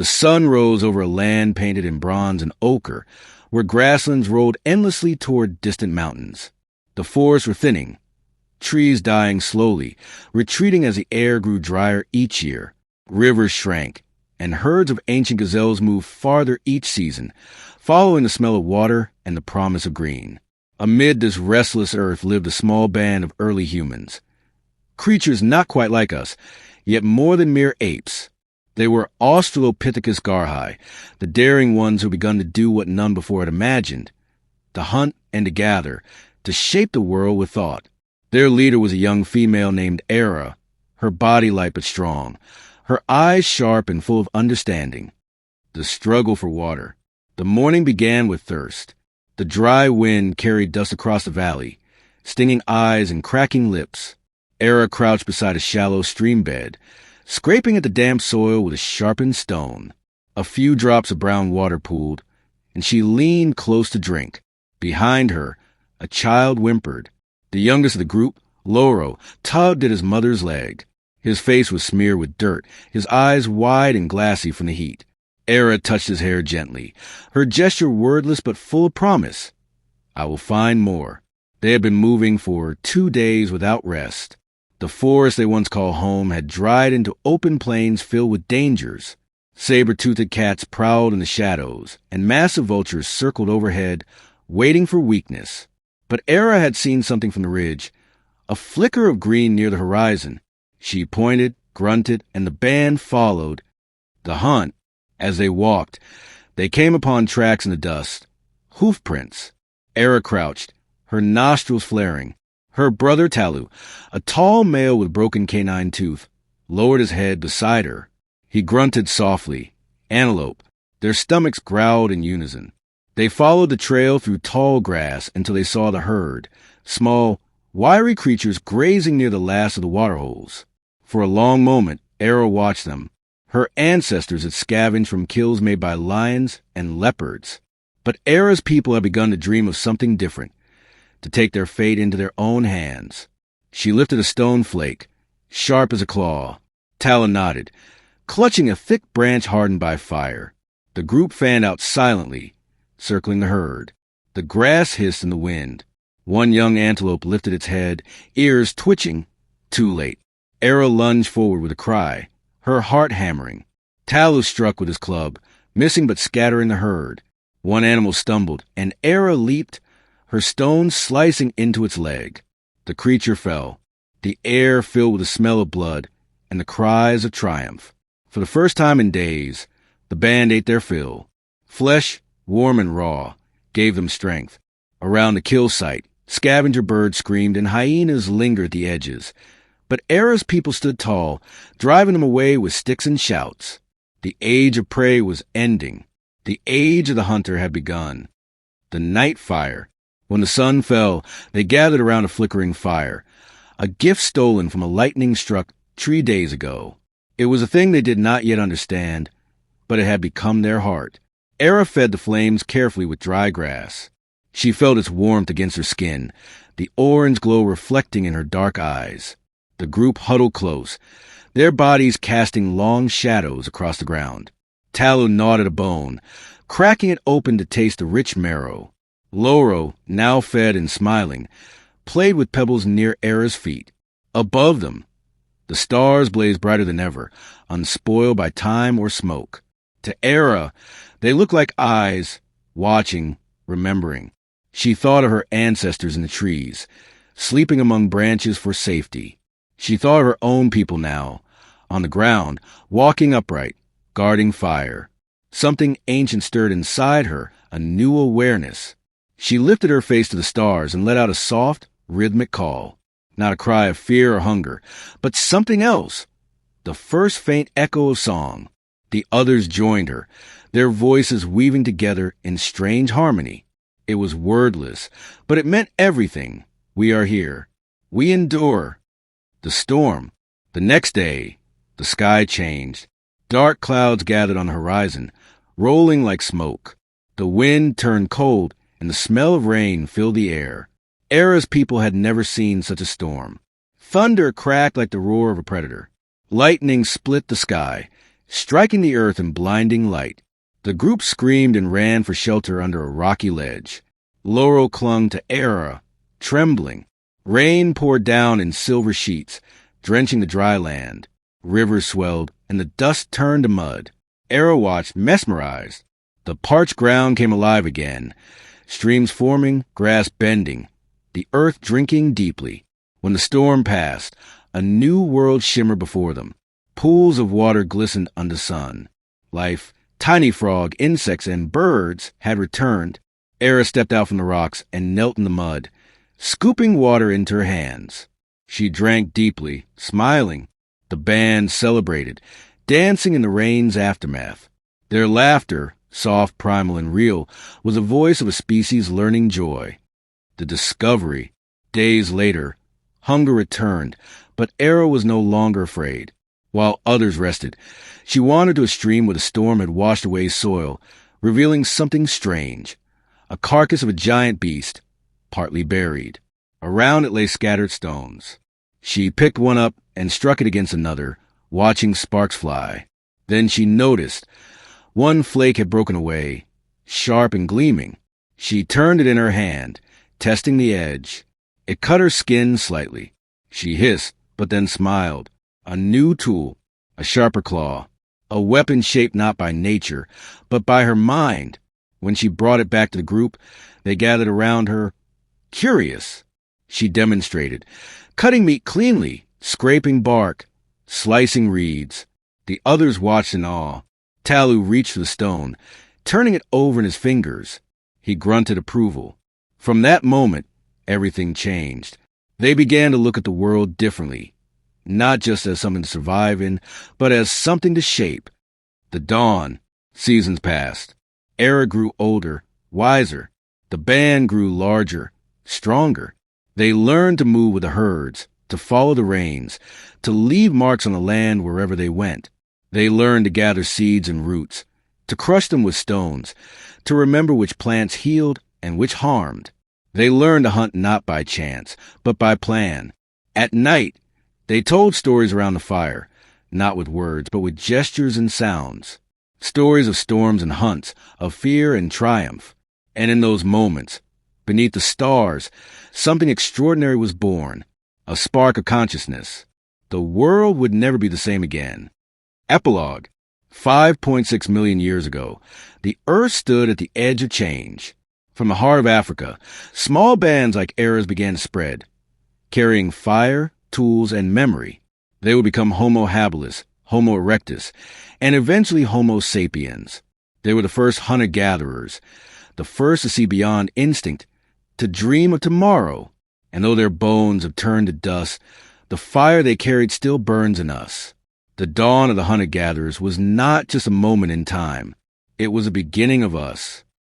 The sun rose over a land painted in bronze and ochre, where grasslands rolled endlessly toward distant mountains. The forests were thinning, trees dying slowly, retreating as the air grew drier each year. Rivers shrank, and herds of ancient gazelles moved farther each season, following the smell of water and the promise of green. Amid this restless earth lived a small band of early humans. Creatures not quite like us, yet more than mere apes. They were Australopithecus garhi, the daring ones who had begun to do what none before had imagined, to hunt and to gather, to shape the world with thought. Their leader was a young female named Era, her body light but strong, her eyes sharp and full of understanding. The struggle for water. The morning began with thirst. The dry wind carried dust across the valley, stinging eyes and cracking lips. Era crouched beside a shallow stream bed, scraping at the damp soil with a sharpened stone. A few drops of brown water pooled, and she leaned close to drink. Behind her, a child whimpered. The youngest of the group, Loro, tugged at his mother's leg. His face was smeared with dirt, his eyes wide and glassy from the heat. Era touched his hair gently, her gesture wordless but full of promise. I will find more. They had been moving for 2 days without rest. The forest they once called home had dried into open plains filled with dangers. Saber-toothed cats prowled in the shadows, and massive vultures circled overhead, waiting for weakness. But Era had seen something from the ridge, a flicker of green near the horizon. She pointed, grunted, and the band followed. The hunt. As they walked, they came upon tracks in the dust, hoof prints. Era crouched, her nostrils flaring. Her brother Talu, a tall male with broken canine tooth, lowered his head beside her. He grunted softly. Antelope. Their stomachs growled in unison. They followed the trail through tall grass until they saw the herd, small, wiry creatures grazing near the last of the waterholes. For a long moment, Era watched them. Her ancestors had scavenged from kills made by lions and leopards. But Era's people had begun to dream of something different, to take their fate into their own hands. She lifted a stone flake, sharp as a claw. Tala nodded, clutching a thick branch hardened by fire. The group fanned out silently, circling the herd. The grass hissed in the wind. One young antelope lifted its head, ears twitching. Too late. Era lunged forward with a cry, her heart hammering. Talu struck with his club, missing but scattering the herd. One animal stumbled, and Era leaped, her stone slicing into its leg. The creature fell, the air filled with the smell of blood and the cries of triumph. For the first time in days, the band ate their fill. Flesh, warm and raw, gave them strength. Around the kill site, scavenger birds screamed and hyenas lingered at the edges. But Era's people stood tall, driving them away with sticks and shouts. The age of prey was ending. The age of the hunter had begun. The night fire. When the sun fell, they gathered around a flickering fire, a gift stolen from a lightning-struck 3 days ago. It was a thing they did not yet understand, but it had become their heart. Era fed the flames carefully with dry grass. She felt its warmth against her skin, the orange glow reflecting in her dark eyes. The group huddled close, their bodies casting long shadows across the ground. Talu gnawed at a bone, cracking it open to taste the rich marrow. Loro, now fed and smiling, played with pebbles near Era's feet. Above them, the stars blazed brighter than ever, unspoiled by time or smoke. To Era, they looked like eyes, watching, remembering. She thought of her ancestors in the trees, sleeping among branches for safety. She thought of her own people now, on the ground, walking upright, guarding fire. Something ancient stirred inside her, a new awareness. She lifted her face to the stars and let out a soft, rhythmic call. Not a cry of fear or hunger, but something else. The first faint echo of song. The others joined her, their voices weaving together in strange harmony. It was wordless, but it meant everything. We are here. We endure. The storm. The next day, the sky changed. Dark clouds gathered on the horizon, rolling like smoke. The wind turned cold, and the smell of rain filled the air. Era's people had never seen such a storm. Thunder cracked like the roar of a predator. Lightning split the sky, striking the earth in blinding light. The group screamed and ran for shelter under a rocky ledge. Laurel clung to Era, trembling. Rain poured down in silver sheets, drenching the dry land. Rivers swelled, and the dust turned to mud. Era watched, mesmerized. The parched ground came alive again. Streams forming, grass bending, the earth drinking deeply. When the storm passed, a new world shimmered before them. Pools of water glistened under sun. Life, tiny frog, insects, and birds had returned. Era stepped out from the rocks and knelt in the mud, scooping water into her hands. She drank deeply, smiling. The band celebrated, dancing in the rain's aftermath. Their laughter, soft, primal, and real, was the voice of a species learning joy. The discovery. Days later, hunger returned, but Era was no longer afraid. While others rested, she wandered to a stream where the storm had washed away soil, revealing something strange. A carcass of a giant beast, partly buried. Around it lay scattered stones. She picked one up and struck it against another, watching sparks fly. Then she noticed one flake had broken away, sharp and gleaming. She turned it in her hand, testing the edge. It cut her skin slightly. She hissed, but then smiled. A new tool, a sharper claw, a weapon shaped not by nature, but by her mind. When she brought it back to the group, they gathered around her. Curious, she demonstrated, cutting meat cleanly, scraping bark, slicing reeds. The others watched in awe. Talu reached for the stone, turning it over in his fingers. He grunted approval. From that moment, everything changed. They began to look at the world differently, not just as something to survive in, but as something to shape. The dawn. Seasons passed. Era grew older, wiser. The band grew larger, stronger. They learned to move with the herds, to follow the rains, to leave marks on the land wherever they went. They learned to gather seeds and roots, to crush them with stones, to remember which plants healed and which harmed. They learned to hunt not by chance, but by plan. At night, they told stories around the fire, not with words, but with gestures and sounds. Stories of storms and hunts, of fear and triumph. And in those moments, beneath the stars, something extraordinary was born, a spark of consciousness. The world would never be the same again. Epilogue. 5.6 million years ago, the Earth stood at the edge of change. From the heart of Africa, small bands like Era's began to spread, carrying fire, tools, and memory. They would become Homo habilis, Homo erectus, and eventually Homo sapiens. They were the first hunter-gatherers, the first to see beyond instinct, to dream of tomorrow. And though their bones have turned to dust, the fire they carried still burns in us. The dawn of the hunter-gatherers was not just a moment in time. It was the beginning of us.